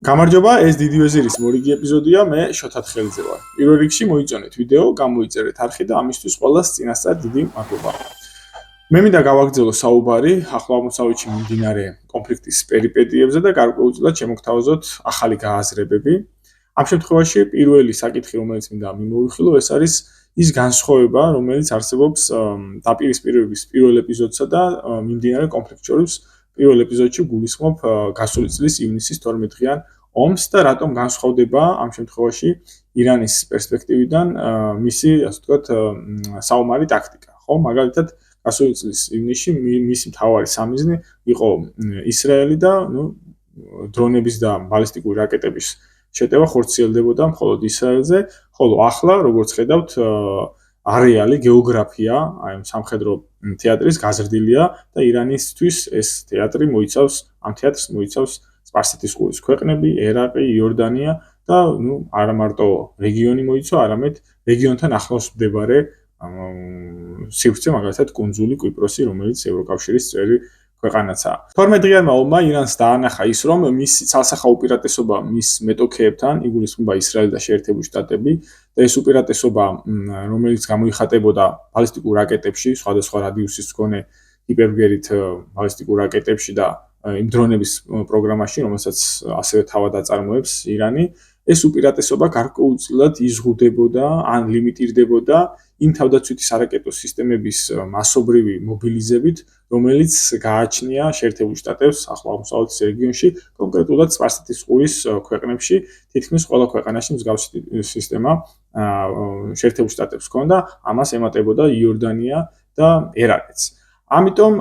გამარჯობა, ეს დიდი ვეზირის მორიგი ეპიზოდია, მე შოთათ ხელიძე ვარ. პირველ რიგში მოიწონეთ ვიდეო, გამოიწერეთ არხი და ამისთვის ყველას წინასწარ დიდი მადლობა. მე მინდა გავაგრძელო საუბარი ახლო აღმოსავლეთში მიმდინარე კონფლიქტის პერიპეტიებზე და გარკვეულწილად შემოგთავაზოთ ახალი გააზრებები. ამ შემთხვევაში პირველი საკითხი, რომელიც მინდა მიმოვიხილო, ეს არის ის განსხვავება, რომელიც არსებობს დაპირისპირების პირველ ეპიზოდსა და მიმდინარე კონფლიქტს შორის. პირველ ეპიზოდში გულისხმობ გასული წლის ივნისის 12-დღიან ომს და რატომ განსხვავდება ამ შემთხვევაში ირანის პერსპექტივიდან მისი, ასე ვთქვათ, საომარი ტაქტიკა. ხო, მაგალითად, გასული წლის ივნისში მისი მთავარი სამიზნე იყო ისრაელი და, დრონების და ბალისტიკური რაკეტების შეტევა ხორციელდებოდა მხოლოდ ისრაელზე, ხოლო ახლა, როგორც ხედავთ, არეალი, გეოგრაფია, აი სამხედრო თეატრის გაზრდილია და ირანისთვის ეს თეატრი მოიცავს, ამ თეატრს მოიცავს სპარსეთის ყურის ქვეყნები, ერაყი, იორდანია და არა მარტო რეგიონი მოიცვა, არამედ რეგიონთან ახლოს მდებარე სივრცე, მაგალითად კუნძული კვიპროსი, რომელიც ევროკავშირის წევრი ქვეყანაცაა. 12-დღიანმა ომმა ირანს დაანახა ის, რომ მის ცალსახა უპირატესობა მის მეტოქეებთან, იგულისხმება ისრაელი და შეერთებული შტატები და ეს უპირატესობა, რომელიც გამოიხატებოდა ბალისტიკურ რაკეტებში, სხვადასხვა რადიუსის მქონე ჰიპერგერით ბალისტიკურ რაკეტებში და იმ დრონების პროგრამაში, რომელსაც ასევე თავად აწარმოებს ირანი, ეს უპირატესობა გარკვეულწილად იზღუდებოდა ან ლიმიტირდებოდა იმ თავდაცვითი სარაკეტო სისტემების მასობრივი მობილიზებით, რომელიც გააჩნია შეერთებულ შტატებს ახლო აღმოსავლეთის რეგიონში, კონკრეტულად სპარსეთის ყურის ქვეყნებში, თითქმის ყველა ქვეყანაში მსგავსი სისტემა შეერთებულ შტატებს ჰქონდა, ამას ემატებოდა იორდანია და ერაყიც. ამიტომ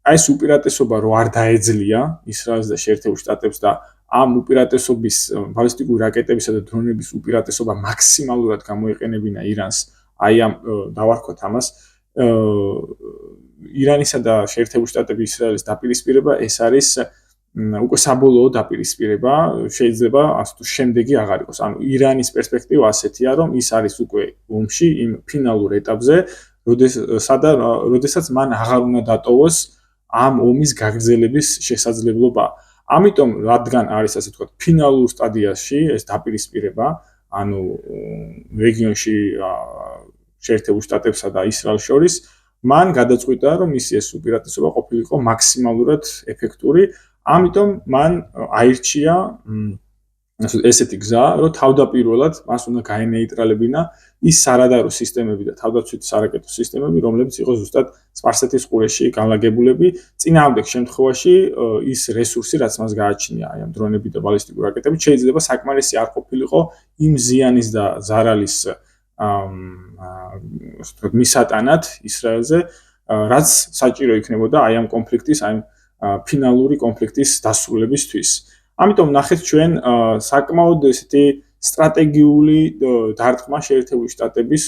აი ეს უპირატესობა რო არ დაეძლია ისრაელს და შეერთებულ შტატებს და ამ უპირატესობის ბალისტიკური რაკეტებისა და დრონების უპირატესობა მაქსიმალურად გამოიყენებინა ირანს, აი ამ დავარქვათ ამას, ირანისა და შეერთებულ შტატების ისრაელის დაპირისპირება, ეს არის უკვე საბოლოო დაპირისპირება, შეიძლება ასე თუ შემდეგი აღარ იყოს. ანუ ირანის პერსპექტივა ასეთია, რომ ის არის უკვე ომში, იმ ფინალურ ეტაპზე, როდესაც მან აღარ უნდა დატოვოს ამ ომის გაგრძელების შესაძლებლობა. ამიტომ, რადგან არის ასე ვთქვათ, ფინალურ სტადიაში ეს დაპირისპირება, ანუ რეგიონში შეერთებულ შტატებსა და ისრაელს შორის, მან გადაწყვიტა, რომ მისი ეს უპირატესობა ყოფილიყო მაქსიმალურად ეფექტური, ამიტომ მან აირჩია ესეთი გზა, რომ თავდაპირველად მას უნდა გაენეიტრალებინა ის სარადარო სისტემები და თავდაცვითი სარაკეტო სისტემები, რომლებიც იყო ზუსტად სპარსეთის ყურეში განლაგებულები. წინააღმდეგ შემთხვევაში ის რესურსი, რაც მას გააჩნია, აი ამ დრონები და ბალისტიკური რაკეტები, შეიძლება საკმარისი არ ყოფილიყო იმ ზიანის და ზარალის მისატანად ისრაელზე, რაც საჭირო იქნებოდა აი ამ კონფლიქტის, აი ფინალური კონფლიქტის დასრულებისთვის. ამიტომ ნახეთ ჩვენ საკმაოდ ესეთი სტრატეგიული დარტყმა შეერთებული შტატების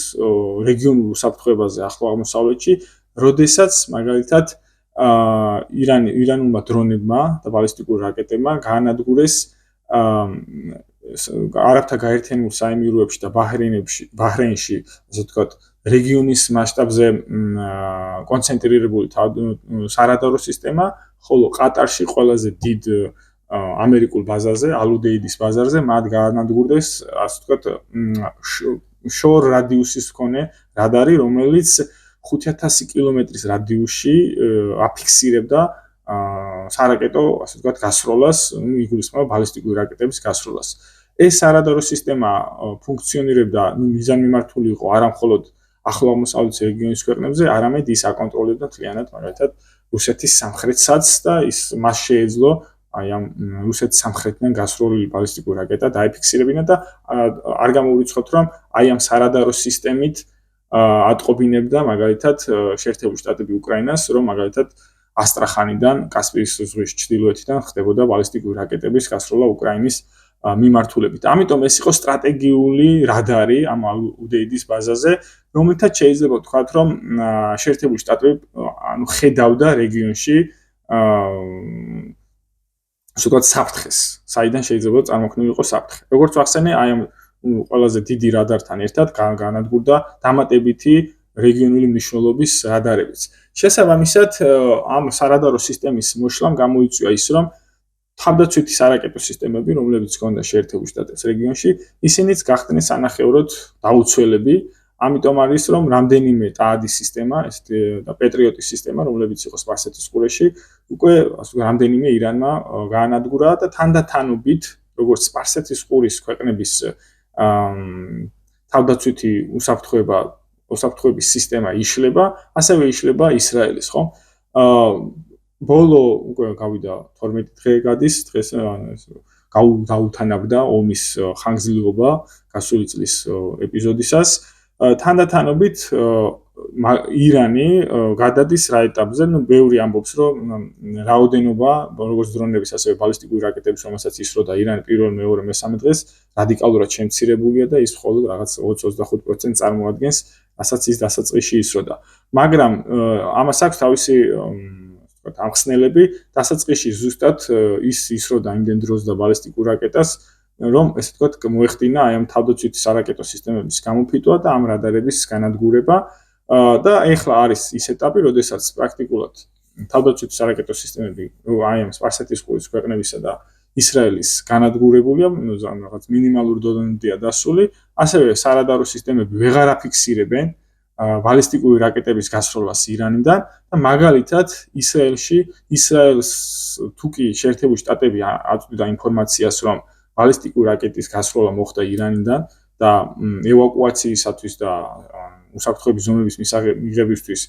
რეგიონულ უსაფრთხოებაზე ახლო აღმოსავლეთში, როდესაც მაგალითად ირანულმა დრონებმა და ბალისტიკურ რაკეტებმა გაანადგურეს არაბთა გაერთიანებულ საემიროებში და ბაჰრეინში, ასე ვთქვათ, რეგიონის მასშტაბზე კონცენტრირებული სარადარო სისტემა, ხოლო ყატარში ყველაზე დიდ ამერიკულ ბაზაზე, ალუდეიდის ბაზარზე მათ გაანადგურდეს, ასე ვთქვათ, შორ რადიუსის მქონე რადარი, რომელიც 5000 კილომეტრის რადიუსში აფიქსირებდა სარაკეტო, ასე ვთქვათ, გასროლას, იგულისხმება ბალისტიკური რაკეტების გასროლას. ეს სარადარო სისტემა ფუნქციონირებდა, მიზანმიმართული იყო არა მხოლოდ ახლო აღმოსავლეთის რეგიონის ქვეყნებზე, არამედ ის აკონტროლებდა მთლიანად, მაგალითად, რუსეთის სამხრეთსაც და ის მას შეეძლო აი ამ რუსეთის სამხრეთიდან გასროლილი ბალისტიკური რაკეტა დაიფიქსირებინა და არ გამოვრიცხავთ, რომ აი ამ სარადარო სისტემით ატყობინებდა მაგალითად შეერთებული შტატები უკრაინას, რომ მაგალითად ასტრახანიდან, კასპიის ზღვის ჩრდილოეთიდან ხდებოდა ბალისტიკური რაკეტების გასროლა უკრაინის მიმართულებით. ამიტომ ეს იყო სტრატეგიული რადარი ამ ალუდეიდის ბაზაზე, რომელთაც შეიძლება ვთქვათ, რომ შეერთებული შტატები ანუ ხედავდა რეგიონში ასე ვთქვათ, საფრთხეს, საიდან შეიძლება წარმოქმნილიყო საფრთხე. როგორც ვახსენე, აი ამ ყველაზე დიდი რადართან ერთად განადგურდა დამატებითი რეგიონული მნიშვნელობის რადარებიც. შესაბამისად, ამ სარადარო სისტემის მოშლამ გამოიწვია ის, რომ თავდაცვითი სარაკეტო სისტემები, რომლებიც ჰქონდა შეერთებულ შტატებს რეგიონში, ისინიც გახდნენ სანახევროდ დაუცველები. ამიტომ არის რომ რამდენიმე ტაადის სისტემა, ესეთი და პეტრიოტის სისტემა, რომლებიც იყო სპარსეთის ყურეში, უკვე რამდენიმე ირანმა გაანადგურა და თანდათანობით, როგორც სპარსეთის ყურის ქვეყნების თავდაცვითი უსაფრთხოების სისტემა იშლება, ასევე იშლება ისრაელის, ხო? ბოლო უკვე გავიდა 12 დღე გადის, დღეს გაუთანაბდა ომის ხანგრძლივობა გასული წლის ეპიზოდისას. თანდათანობით ირანი გადადის რა ეტაპზე, ბევრი ამბობს, რომ რაოდენობა, როგორც დრონების, ასევე ბალისტიკური რაკეტების, რომელსაც ისროდა ირანი პირველ, მეორე, მესამე დღეს, რადიკალურად შემცირებულია და ის მხოლოდ რაღაც 20-25% წარმოადგენს, რასაც ის დასაწყისში ისროდა. მაგრამ ამას აქვს თავისი ამხსნელები, დასაწყისში ზუსტად ის ისროდა იმდენ დროს და ბალისტიკურ რაკეტას, რომ ესე ვთქვათ, მოეხდინა აი ამ თავდაცვითი სარაკეტო სისტემების გამოფიტვა და ამ რადარების განადგურება და ეხლა არის ის ეტაპი, როდესაც პრაქტიკულად თავდაცვითი სარაკეტო სისტემები აი ამ სპარსეთის ყურის ქვეყნებისა და ისრაელის განადგურებულია, რაღაც მინიმალურ დონემდეა დასული, ასევე სარადარო სისტემები ვეღარ აფიქსირებენ ბალისტიკური რაკეტების გასროლას ირანიდან და მაგალითად ისრაელს თუკი შეერთებული შტატები აწვდიდა ინფორმაციას, რომ ბალისტიკური რაკეტის გასროლა მოხდა ირანიდან და ევაკუაციისათვის და უსაფრთხოების ზონების მიღებისთვის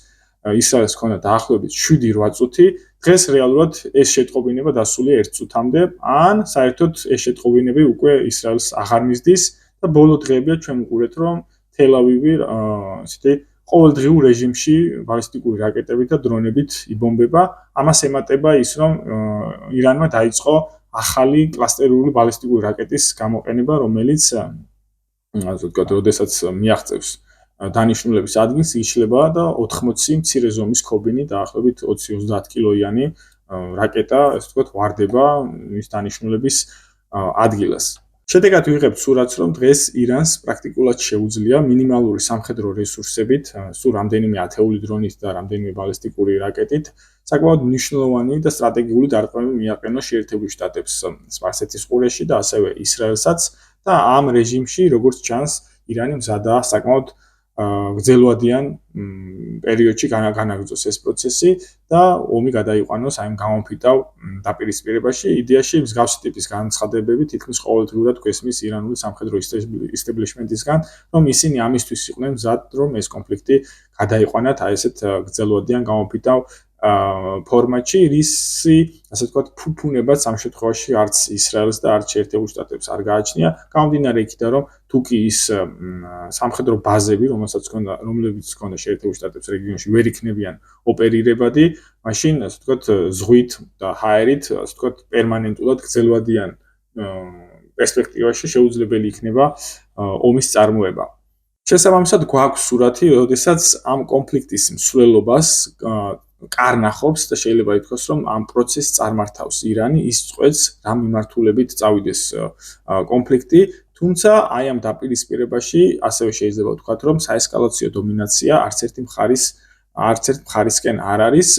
ისრაელს ჰქონდა დაახლოებით 7-8 წუთი, დღეს რეალურად ეს შეტყობინება დასულია 1 წუთამდე, ან საერთოდ ეს შეტყობინები უკვე ისრაელს აღარ მისდის და ბოლო დღეებია ჩვენ ვუყურეთ, რომ თელ-ავივი ისეთი ყოველდღიურ რეჟიმში ბალისტიკური რაკეტებით და დრონებით იბომბება. ამას ემატება ის, რომ ირანმა დაიწყო ახალი კლასტერული ბალისტიკური რაკეტის გამოყენება, რომელიც ასე ვთქვათ, როდესაც მიაღწევს დანიშნულების ადგილს, იშლება და 80 მცირე ზომის ქობინი, დაახლოებით 20-30 კილოიანი რაკეტა, ასე ვთქვათ, ვარდება მის დანიშნულების ადგილას. შედეგად ვიღებთ სურათს, რომ დღეს ირანს პრაქტიკულად შეუძლია მინიმალური სამხედრო რესურსებით, სულ რამდენიმე ათეული დრონით და რამდენიმე ბალისტიკური რაკეტით, საკმაოდ მნიშვნელოვანი და სტრატეგიული დარტყმები მიაყენოს შეერთებულ შტატებს სპარსეთის ყურეში და ასევე ისრაელსაც და ამ რეჟიმში, როგორც ჩანს, ირანი მზადაა საკმაოდ გრძელვადიან პერიოდში განაგრძოს ეს პროცესი და ომი გადაიყვანოს აი ამ გამომფიტავ დაპირისპირებაში. იდეაში მსგავსი ტიპის განცხადებები თითქმის ყოველდღიურად გვესმის ირანული სამხედრო ისტაბლიშმენტისგან, რომ ისინი ამისთვის იყვნენ მზად, რომ ეს კონფლიქტი გადაიყვანათ აი ესეთ გრძელვადიან გამომფიტავ ფორმატში, რისი, ასე ვთქვათ, ფუფუნებაც ამ შემთხვევაში არც ისრაელს და არც შეერთებულ შტატებს არ გააჩნია. გამომდინარე იქიდან, რომ თუკი ის სამხედრო ბაზები, რომლებიც ჰქონდა შეერთებულ შტატებს რეგიონში, ვერ იქნებიან ოპერირებადი, მაშინ, ასე ვთქვათ, ზღვით და ჰაერით, ასე ვთქვათ, პერმანენტულად გრძელვადიან პერსპექტივაში შეუძლებელი იქნება ომის წარმოება. შესაბამისად, გვაქვს სურათი, როდესაც ამ კონფლიქტის მსვლელობას კარნახობს და შეიძლება ითქვას, რომ ამ პროცესს წარმართავს ირანი, ის წყვეტს რა მიმართულებით წავიდეს კონფლიქტი, თუმცა აი ამ დაპირისპირებაში ასევე შეიძლება ვთქვათ, რომ საესკალაციო დომინაცია არც ერთ მხარისკენ არ არის,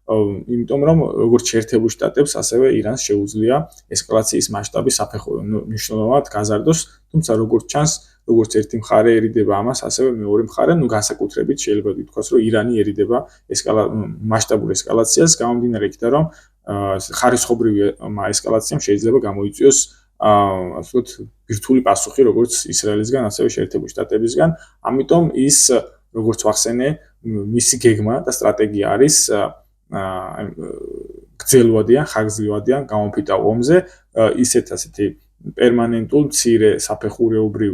იმიტომ რომ როგორც შეერთებულ შტატებს, ასევე ირანს შეუძლია ესკალაციის მასშტაბი საფეხური მნიშვნელოვნად გაზარდოს, თუმცა როგორც ჩანს, როგორც ერთი მხარე ერიდება ამას, ასევე მეორე მხარე, განსაკუთრებით შეიძლება ითქვას, რომ ირანი ერიდება მასშტაბურ ესკალაციას, გამომდინარე იქიდან, რომ ხარისხობრივი ესკალაციამ შეიძლება გამოიწვიოს ასე ვთქვათ, ბირთვული პასუხი როგორც ისრაელისგან, ასევე შეერთებულ შტატებისგან. ამიტომ ის, როგორც ვახსენე, მისი გეგმა და სტრატეგია არის გრძელვადიან, ხანგრძლივადიან გამომფიტავ ომზე, ასეთი პერმანენტულ მცირე საფეხურეობრივ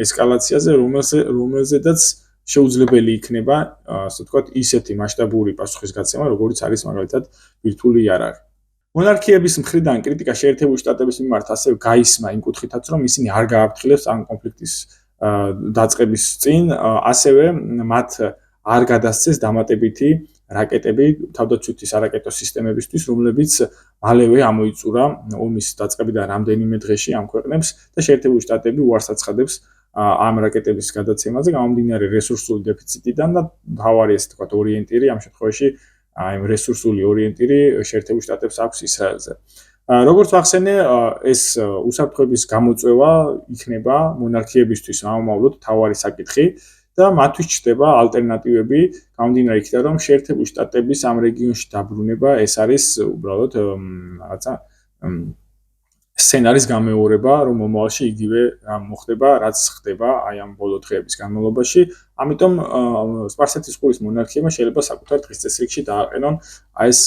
ესკალაციაზე, რომელზედაც შეუძლებელი იქნება, ასე ვთქვათ, ისეთი მასშტაბური პასუხისგაცემა, როგორც არის მაგალითად ბირთვული იარაღი. მონარქიების მხრიდან კრიტიკა შეერთებულ შტატების მიმართ ასევე გაისმა იმ კუთხითაც, რომ ისინი არ გააფრთხილებს ამ კონფლიქტის დაწყების წინ, ასევე მათ არ გადასცეს დამატებითი რაკეტები თავდაცვითი სარაკეტო სისტემებისთვის, რომლებიც მალევე ამოიწურა ომის დაწყებიდან რამდენიმე დღეში ამ ქვეყნებს და შეერთებული შტატები უარს აცხადებს ამ რაკეტების გადაცემაზე, გამომდინარე რესურსული დეფიციტიდან და მთავარი ესე ვთქვათ ორიენტირი ამ შემთხვევაში აი რესურსული ორიენტირი შეერთებულ შტატებს აქვს ისრაელზე. როგორც ვახსენე, ეს უსაფრთხოების გამოწვევა იქნება მონარქიებისთვის ამავდროულად თავარი საკითხი და მათთვის ჩნდება ალტერნატივები, გამომდინარე იქიდან, რომ შეერთებული შტატების ამ რეგიონში დაბრუნება ეს არის უბრალოდ რაღაცა სცენარის გამეორება, რომ მომავალში იგივე მოხდება, რაც ხდება აი ამ ბოლო დღეების განმავლობაში. ამიტომ სპარსეთის ყურის მონარქიებმა შეიძლება საკუთარ დღის წესრიგში დააყენონ აი ეს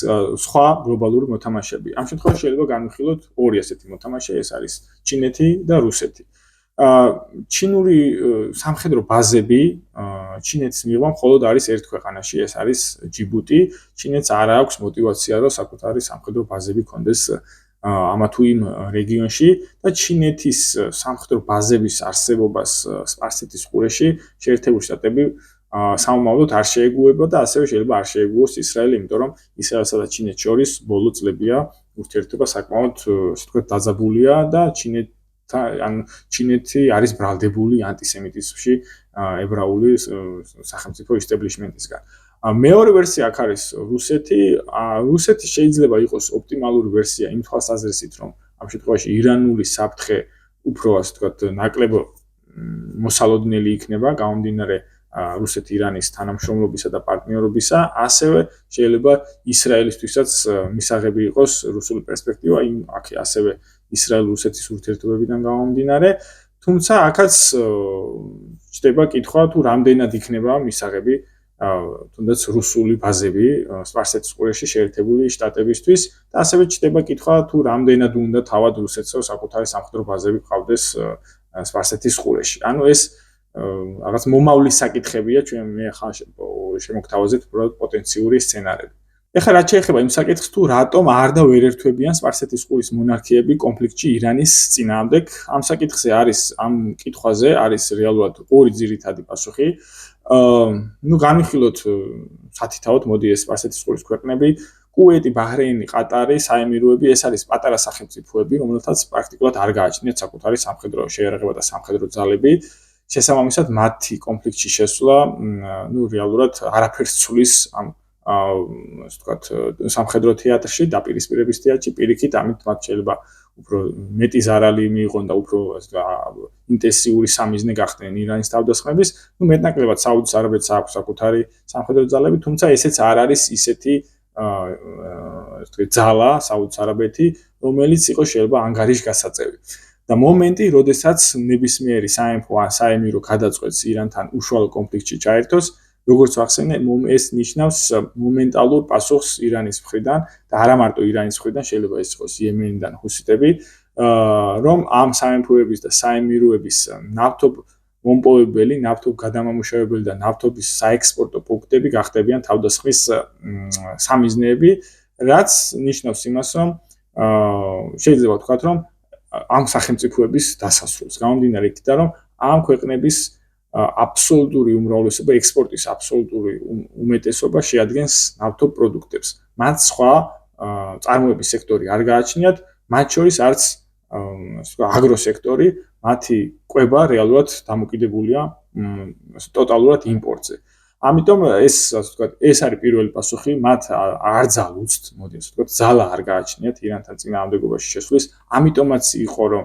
სხვა გლობალური მოთამაშეები. ამ შემთხვევაში შეიძლება განვიხილოთ ორი ასეთი მოთამაშე, ეს არის ჩინეთი და რუსეთი. ჩინური სამხედრო ბაზები ჩინეთის მიღმა მხოლოდ არის ერთ ქვეყანაში, ეს არის ჯიბუტი. ჩინეთს არ აქვს мотивация, რომ საკუთარი სამხედრო ბაზები კონდეს ამა თუ იმ რეგიონში და ჩინეთის სამხედრო ბაზების არსებობას სპარსეთის ყურეში შეერთებული შტატები სამომავლოდ არ შეეგუება და ასევე შეიძლება არ შეეგუოს ისრაელი, იმიტომ რომ ისრაელსა და ჩინეთს შორის ბოლო წლებია ურთიერთობა საკმაოდ ასე ვთქვათ დაძაბულია და ჩინეთი არის ბრალდებული ანტისემიტიზმში ებრაული სახელმწიფო ისტებლიშმენტისგან. მეორე ვერსია აქ არის რუსეთი. რუსეთი შეიძლება იყოს ოპტიმალური ვერსია იმ თვალსაზრისით, რომ ამ შემთხვევაში ირანული საფრთხე უფრო ასე ვთქვათ ნაკლებ მოსალოდნელი იქნება, გამომდინარე რუსეთ-ირანის თანამშრომლობისა და პარტნიორობისა, ასევე შეიძლება ისრაელისთვისაც მისაღები იყოს რუსული პერსპექტივა, აქ ასევე ისრაელ-რუსეთის ურთიერთობებიდან გამომდინარე, თუმცა აქაც ჩდება კითხვა, თუ რამდენად იქნება მისაღები თუნდაც რუსული ბაზები სპარსეთის ყურეში შეერთებული შტატებისთვის და ასევე ჩდება კითხვა, თუ რამდენად უნდა თავად რუსეთს საკუთარი სამხედრო ბაზები ყავდეს სპარსეთის ყურეში. ანუ ეს რაღაც მომავლის საკითხებია, ჩვენ მე ახლა შემოგთავაზებთ უბრალოდ პოტენციური სცენარები. ეხლა რაც შეეხება იმ საკითხს, თუ რატომ არ და ვერ ერთვებიან სპარსეთის ყურის მონარქიები კონფლიქტში ირანის წინააღმდეგ, ამ საკითხზე არის ამ კითხვაზე არის რეალურად ორი ძირითადი პასუხი. განვიხილოთ სათითაოდ, მოდი ეს სპარსეთის ყურის ქვეყნები, კუვეიტი, ბაჰრეინი, ყატარი, საემიროები, ეს არის პატარა სახელმწიფოები, რომელთაც პრაქტიკულად არ გააჩნიათ საკუთარი სამხედრო შეიარაღება და სამხედრო ძალები. შესაბამისად, მათი კონფლიქტში შესვლა, რეალურად არაფერს ცulis ამ ასე ვთქვათ, სამხედრო თეატრში, დაპირისპირების თეატრში, პირიქით, ამით მათ შეიძლება უფრო მეტი ზარალი მიიღონ და უფრო ინტენსიური სამიზნე გახდნენ ირანის თავდასხმების. მეტნაკლებად საუდის არაბეთს აქვს საკუთარი სამხედრო ძალები, თუმცა ესეც არ არის ისეთი ძალა საუდის არაბეთი, რომელიც იყოს შეიძლება ანგარიშგასაწევი. და მომენტი, როდესაც ნებისმიერი საემფო ან საემირო გადაწყვეტს ირანთან უშუალო კონფლიქტში ჩაერთოს, როგორც ვახსენე, ეს ნიშნავს მომენტალურ პასუხს ირანის მხრიდან და არა მარტო ირანის მხრიდან, შეიძლება ეს იყოს იემენიდან ჰუსიტები, რომ ამ საემფოების და საემიროების ნავთობმომპოვებელი, ნავთობგადამამუშავებელი და ნავთობის საექსპორტო პუნქტები გახდებიან თავდასხმის სამიზნეები, რაც ნიშნავს იმას, რომ შეიძლება ვთქვათ, რომ ამ სახელმწიფოების დასასრულს. გამომდინარე იქიდან, რომ ამ ქვეყნების აბსოლუტური უმრავლესობა ექსპორტის აბსოლუტური უმეტესობა შეადგენს ნავთობპროდუქტებს. მათ სხვა წარმოების სექტორი არ გააჩნიათ, მათ შორის არც აგროსექტორი, მათი კვება რეალურად დამოკიდებულია ტოტალურად იმპორტზე. ამიტომ ეს ასე ვთქვათ, ეს არის პირველი პასუხი, მათ არ ძალუცთ, მოდი ასე ვთქვათ, ძალა არ გააჩნიათ ირანთან წინააღმდეგობაში შესვლის, ამიტომაც იყო, რომ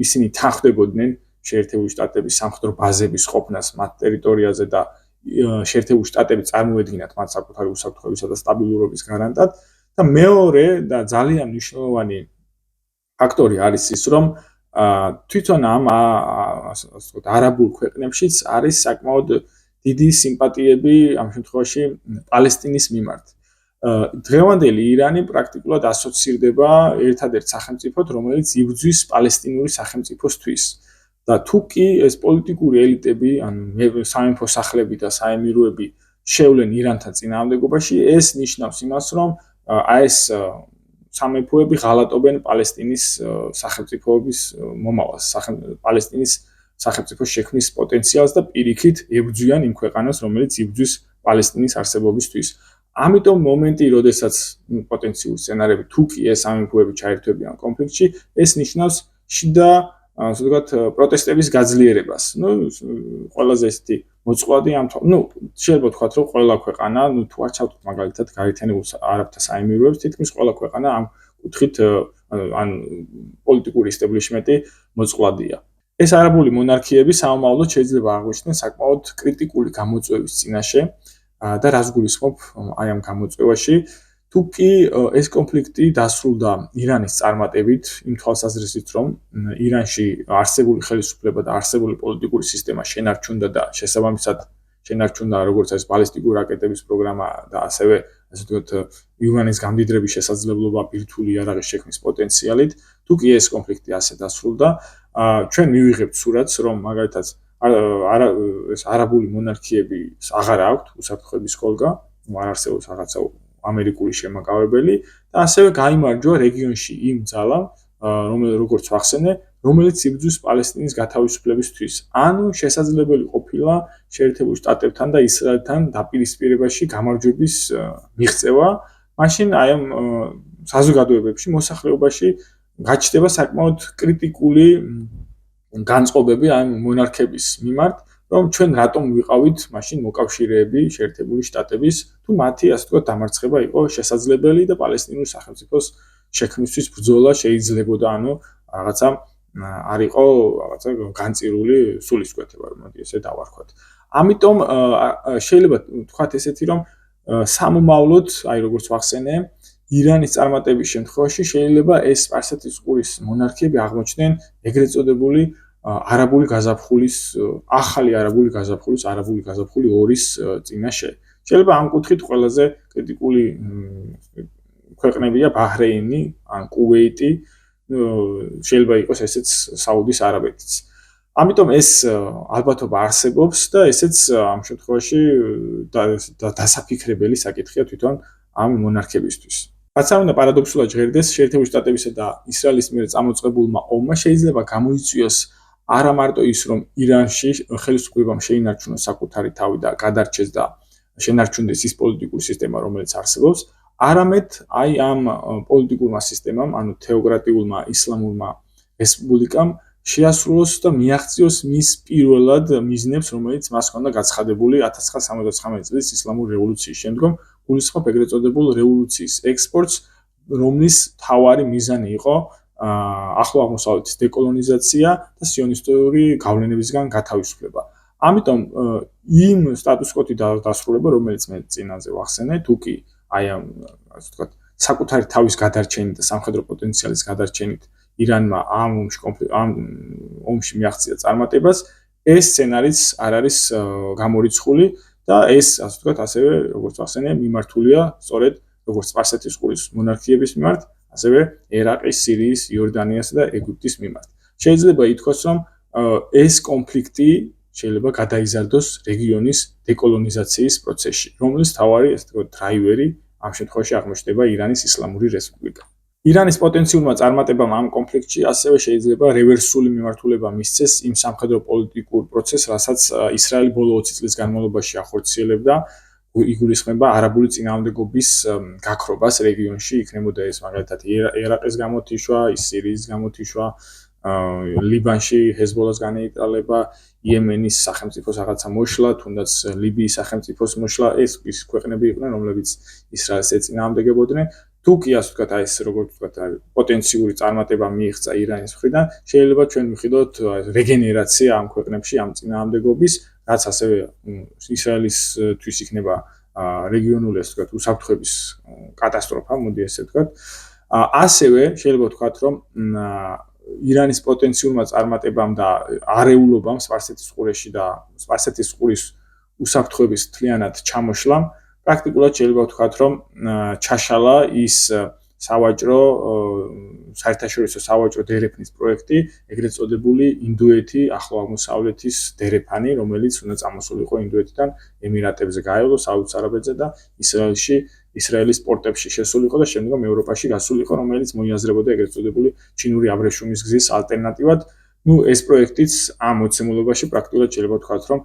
ისინი თანხმდებოდნენ შეერთებული შტატების სამხედრო ბაზების ყოფნას მათ ტერიტორიაზე და შეერთებული შტატები წარმოედგინათ მათ საკუთარი უსაფრთხოებისა და სტაბილურობის გარანტად და მეორე და ძალიან მნიშვნელოვანი ფაქტორი არის ის, რომ თვითონ ამ ასე ვთქვათ, არაბულ ქვეყნებშიც არის საკმაოდ დიდი სიმპათიები ამ შემთხვევაში პალესტინის მიმართ. დღევანდელი ირანი პრაქტიკულად ასოცირდება ერთადერთ სახელმწიფოდ, რომელიც იბრძვის პალესტინური სახელმწიფოსთვის. და თუ კი ეს პოლიტიკური ელიტები, ანუ საემფო სახლები და საემიროები შევლენ ირანთან წინააღმდეგობაში, ეს ნიშნავს იმას, რომ აი ეს სამეფოები ღალატობენ პალესტინის სახელმწიფოების მომავალს, პალესტინის სახელმწიფოს შექმნის პოტენციალს და პირიქით ებრძვიან იმ ქვეყანას, რომელიც იბრძვის პალესტინის არსებობისთვის. ამიტომ მომენტი, როდესაც პოტენციური სცენარები, თუ კი ეს სამეფოები ჩაერთვებიან კონფლიქტში, ეს ნიშნავს შიდა ასე ვთქვათ, პროტესტების გაძლიერებას. ყველაზე ესეთი მოწყვლადი ამ შეიძლება ვთქვათ, რომ ყველა ქვეყანა, თუ არ ჩავთვლით მაგალითად გაერთიანებულ არაბთა საემიროებს, თითქმის ყველა ქვეყანა ამ კუთხით ან პოლიტიკური ისტაბლიშმენტი მოწყვლადია. ეს არაბული მონარქიები სამომავლოდ შეიძლება აღვნიშნონ საკმაოდ კრიტიკული გამოწვევის წინაშე და რას გულისხმობ აი ამ გამოწვევაში, თუ კი ეს კონფლიქტი დასრულდა ირანის წარმატებით, იმ თვალსაზრისით, რომ ირანში არსებული ხელისუფლება და არსებული პოლიტიკური სისტემა შენარჩუნდა და შესაბამისად შენარჩუნდა როგორც ეს ბალისტიკური რაკეტების პროგრამა და ასევე ასე ვთქვათ ირანის გამდიდრების შესაძლებლობა ბირთვული იარაღის შექმნის პოტენციალით, თუ კი ეს კონფლიქტი ასე დასრულდა, ჩვენ მივიღებთ სურათს, რომ მაგალითად ეს არაბული მონარქიები აღარ აქვთ უსაფრთხოების ხოლგა, არ არსებობს რაღაცა ამერიკული შემაკავებელი და ასევე გაიმარჯვა რეგიონში იმ ძალამ, როგორც ვახსენე, რომელიც იბრძვის პალესტინის გათავისუფლებისთვის. ანუ შესაძლებელი ყოფილა შეერთებულ შტატებთან და ისრაელთან დაპირისპირებაში გამარჯვების მიღწევა, მაშინ აი ამ საზოგადოებებში, მოსახლეობაში გაჩნდება საკმაოდ კრიტიკული განწყობები ამ მონარქების მიმართ, რომ ჩვენ რატომ ვიყავით მაშინ მოკავშირეები შეერთებული შტატების, თუ მათი ასე ვთქვათ დამარცხება იყო შესაძლებელი და პალესტინური სახელმწიფოს შექმნისთვის ბრძოლა შეიძლებოდა, ანუ რაღაცა არ იყო რაღაცა განწირული სულისკვეთება, მოდი ესე დავარქვათ. ამიტომ შეიძლება ვთქვათ ესეთი, რომ სამომავლოდ, აი როგორც ვახსენე, ირანის წარმატების შემთხვევაში შეიძლება ეს სპარსეთის ყურის მონარქიები აღმოჩნდნენ ეგრეთ წოდებული არაბული გაზაფხულის, ახალი არაბული გაზაფხული 2-ის წინაშე. შეიძლება ამ კუთხით ყველაზე კრიტიკული ქვეყნებია ბაჰრეინი ან კუვეიტი, შეიძლება იყოს ესეც საუდის არაბეთიც. ამიტომ ეს ალბათობა არსებობს და ესეც ამ შემთხვევაში დასაფიქრებელი საკითხია თვითონ ამ მონარქებისთვის. რაც არ უნდა პარადოქსულად ჟღერდეს, შეერთებული შტატებისა და ისრაელის მიერ წამოწყებულმა ომმა შეიძლება გამოიწვიოს არა მარტო ის, რომ ირანში ხელისუფლებამ შეინარჩუნოს საკუთარი თავი და გადარჩეს და შენარჩუნდეს ის პოლიტიკური სისტემა, რომელიც არსებობს, არამედ აი ამ პოლიტიკურმა სისტემამ, ანუ თეოკრატიულმა ისლამურმა რესპუბლიკამ შეასრულოს და მიაღწიოს მის პირველად მიზნებს, რომელიც მას ჰქონდა გაცხადებული 1979 წლის ისლამური რევოლუციის შემდგომ, გულისხმობ ეგრეთ წოდებულ რევოლუციის ექსპორტს, რომლის მთავარი მიზანი იყო ახლო აღმოსავლეთის დეკოლონიზაცია და სიონისტური გავლენებისგან გათავისუფლება. ამიტომ იმ სტატუს-კვოთი დასრულება, რომელიც მე წინაზე ვახსენე, თუ კი აი ამ ასე ვთქვათ, საკუთარი თავის გადარჩენით და სამხედრო პოტენციალის გადარჩენით ირანმა ამ ომში მიაღწია წარმატებას, ეს სცენარიც არ არის გამორიცხული და ეს ასე ვთქვათ, ასევე როგორც ვახსენე, მიმართულია სწორედ როგორც სპარსეთის ყურის მონარქიების მიმართ, ასევე ერაყის, სირიის, იორდანიას და ეგვიპტის მიმართ. შეიძლება ითქვას, რომ ეს კონფლიქტი შეიძლება გადაიზარდოს რეგიონის დეკოლონიზაციის პროცესში, რომლის მთავარი ასე ვთქვათ, დრაივერი ამ შემთხვევაში აღმოჩნდება ირანის ისლამური რესპუბლიკა. ირანის პოტენციურმა წარმატებამ ამ კონფლიქტში ასევე შეიძლება რევერსული მიმართულება მისცეს იმ სამხედრო პოლიტიკურ პროცესს, რასაც ისრაელი ბოლო 20 წლის განმავლობაში ახორციელებდა, იგულისხმება არაბული წინააღმდეგობის გაქრობას რეგიონში, იქნებოდა ეს მაგალითად ერაყის გამოთიშვა, სირიის გამოთიშვა, ლიბანში ჰეზბოლას განეიტრალება, იემენის სახელმწიფოს რაღაცა მოშლა, თუნდაც ლიბიის სახელმწიფოს მოშლა, ეს ის ქვეყნები იყვნენ, რომლებიც ისრაელს ეწინააღმდეგებოდნენ. თუ კი ასე ვთქვათ, აი ეს როგორც ვთქვათ, პოტენციური წარმატება მიიღწა ირანის მხრიდან, შეიძლება ჩვენ ვხედოთ რეგენერაცია ამ ქვეყნებში ამ წინააღმდეგობის, რაც ასევე ისრაელისთვის იქნება რეგიონული ასე ვთქვათ, უსაფრთხოების კატასტროფა, მოდი ესე ვთქვათ. ასევე შეიძლება ვთქვათ, რომ ირანის პოტენციურმა წარმატებამ და არეულობამ სპარსეთის ყურეში და სპარსეთის ყურის უსაფრთხოების მთლიანად ჩამოშლამ პრაქტიკულად შეიძლება ვთქვათ, რომ ჩაშალა ის სავაჭრო საერთაშორისო სავაჭრო დერეფნის პროექტი, ეგრეთ წოდებული ინდოეთი, ახლო აღმოსავლეთის დერეფანი, რომელიც უნდა წამოსულიყო ინდოეთიდან ემირატებზე გაევლო, საუდის არაბეთზე და ისრაელში, ისრაელის პორტებში შესულიყო და შემდგომ ევროპაში გასულიყო, რომელიც მოიაზრებოდა ეგრეთ წოდებული ჩინური აბრეშუმის გზის ალტერნატივად. ეს პროექტიც ამ მოცემულობაში პრაქტიკულად შეიძლება ვთქვათ, რომ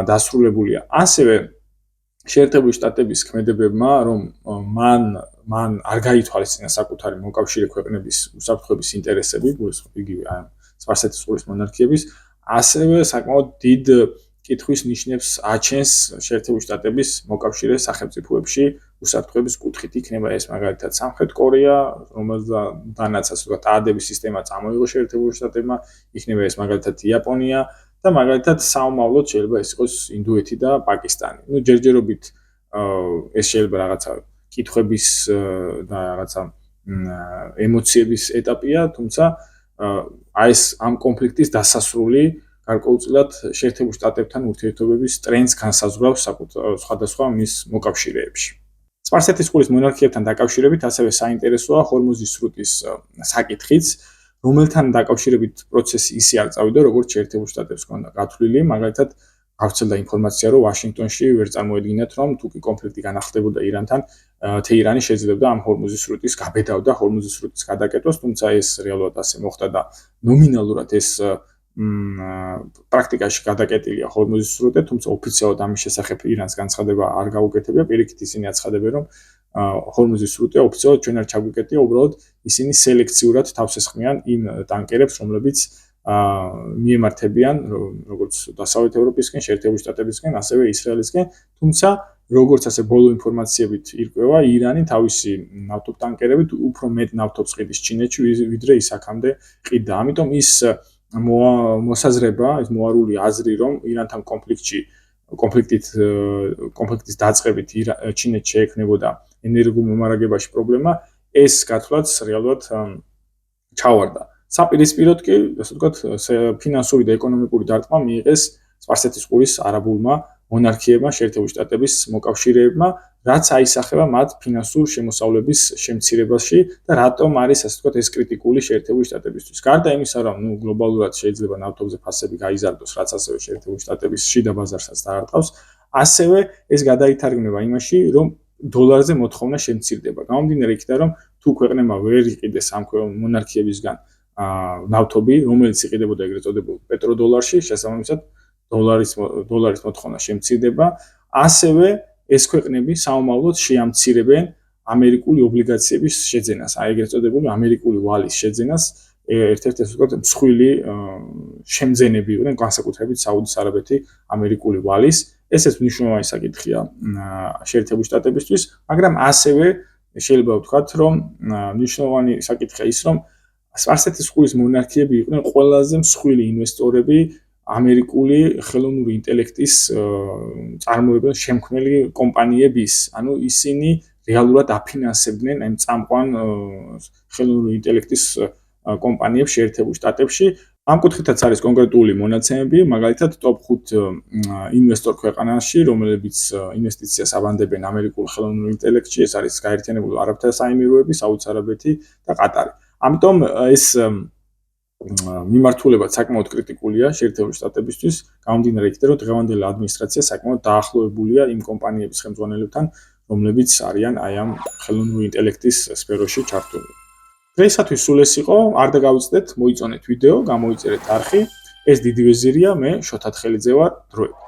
დასრულებულია. ასევე შეერთებული შტატების ქმედებებმა, რომ მან არ გაითვალისწინა საკუთარი მოკავშირე ქვეყნების უსაფრთხოების ინტერესები, გულისხმობ იგივე სპარსეთის ყურის მონარქიების, ასევე საკმაოდ დიდ კითხვის ნიშნებს აჩენს შეერთებული შტატების მოკავშირე სახელმწიფოებში უსაფრთხოების კუთხით. იქნება ეს მაგალითად სამხრეთ კორეა, რომელზედანაც ასე ვთქვათ, დაადების სისტემა წამოიღო შეერთებული შტატებმა, იქნება ეს მაგალითად იაპონია და მაგალითად საომავლოდ შეიძლება ეს იყოს ინდოეთი და პაკისტანი. ჯერჯერობით ეს შეიძლება რაღაცა კითხვების და რაღაცა ემოციების ეტაპია, თუმცა ეს ამ კონფლიქტის დასასრული გარკვეულწილად შეერთებულ შტატებთან ურთიერთობების ტრენდს განსაზღვრავს სხვადასხვა მის მოკავშირეებში. სპარსეთის ყურის მონარქიებთან დაკავშირებით ასევე საინტერესოა ჰორმუზის სრუტის საკითხიც, რომელთან დაკავშირებით პროცესი ისე არ წავიდა, როგორც შეერთებულ შტატებს ჰქონდა გათვლილი, მაგალითად გავრცელდა ინფორმაცია, რომ ვაშინგტონში ვერ წარმოედგინათ, რომ თუ კი კონფლიქტი განახლდებოდა ირანთან, თეირანი შეძლებდა ამ ჰორმუზის სრუტის გაბედავდა ჰორმუზის სრუტის გადაკეტვას, თუმცა ეს რეალურად ასე მოხდა და ნომინალურად ეს პრაქტიკაში გადაკეტილია ჰორმუზის სრუტე, თუმცა ოფიციალურად ამის შესახებ ირანს განცხადება არ გაუკეთებია, პირიქით ისინი აცხადებენ, რომ ჰორმუზის სრუტე ოფიციალურად ჩვენ არ ჩაგვიკეტია, უბრალოდ ისინი სელექციურად თავს ესხმიან იმ ტანკერებს, რომლებიც მიემართებიან როგორც დასავლეთ ევროპისკენ, შეერთებული შტატებისკენ, ასევე ისრაელისკენ, თუმცა როგორც ასე ბოლო ინფორმაციებით ირკვევა, ირანი თავისი ნავთობტანკერებით უფრო მეტ ნავთობს ყიდის ჩინეთში, ვიდრე ის აქამდე ყიდდა. ამიტომ ის მოსაზრება, ეს მოარული აზრი, რომ ირანთან კონფლიქტის დაწყებით ჩინეთში შეექმნებოდა ენერგომომარაგებაში პრობლემა, ეს გათვლაც რეალურად ჩავარდა. საპირისპიროდ კი, ასე ვთქვათ, ფინანსური და ეკონომიკური დარტყმა მიიღეს სპარსეთის ყურის არაბულმა მონარქიებმა, შეერთებული შტატების მოკავშირეებმა, რაც აისახება მათ ფინანსურ შემოსავლების შემცირებაში და რატომ არის, ასე ვთქვათ, ეს კრიტიკული შეერთებული შტატებისთვის. გარდა იმისა, რომ გლობალურად შეიძლება ნავთობზე ფასები გაიზარდოს, რაც ასევე შეერთებული შტატების შიდა ბაზარსაც დაარტყავს, ასევე ეს გადაითარგმნება იმაში, რომ დოლარზე მოთხოვნა შემცირდება. გამომდინარე იქიდან, რომ თუ ქვეყნებმა ვერ იყიდეს ამ მონარქიებისგან ნავთობი, რომელიც იყიდებოდა ეგრეთ წოდებულ პეტროდოლარში, შესაბამისად დოლარის მოთხოვნა შემცირდება, ასევე ეს ქვეყნები საომავლოდ შეამცირებენ ამერიკული ობლიგაციების შეძენას, ეგრეთ წოდებული ამერიკული ვალის შეძენას, ერთ-ერთი ასე ვთქვათ, მსხვილი შემძენები იყვნენ განსაკუთრებით საუდის არაბეთი ამერიკული ვალის. ესეც მნიშვნელოვანი საკითხია შეერთებული შტატებისთვის, მაგრამ ასევე შეიძლება ვთქვათ, რომ მნიშვნელოვანი საკითხია ის, რომ სპარსეთის ყურის მონარქიები იყვნენ ყველაზე მსხვილი ინვესტორები ამერიკული ხელოვნური ინტელექტის წარმოებელ შემქმნელი კომპანიების, ანუ ისინი რეალურად აფინანსებდნენ ამ წამყვან ხელოვნური ინტელექტის კომპანიებს შეერთებულ შტატებში. ამ კუთხითაც არის კონკრეტული მონაცემები, მაგალითად top 5 ინვესტორ ქვეყანაში, რომლებიც ინვესტიციას აბანდებენ ამერიკულ ხელოვნურ ინტელექტში, ეს არის გაერთიანებული არაბთა საემიროები, საუდის არაბეთი და ყატარი. ამიტომ ეს მიმართულება საკმაოდ კრიტიკულია შეერთებული შტატებისთვის, გამომდინარე იქიდან, რომ დღევანდელი ადმინისტრაცია საკმაოდ დაახლოებულია იმ კომპანიების ხელმძღვანელებთან, რომლებიც არიან აი ამ ხელოვნური ინტელექტის სფეროში ჩართული. დღეისათვის სულ ეს იყო, არ დაგავიწყდეთ, მოიწონეთ ვიდეო, გამოიწერეთ არხი. ეს დიდი ვეზირია, მე შოთა თხელიძე ვარ, დროებით.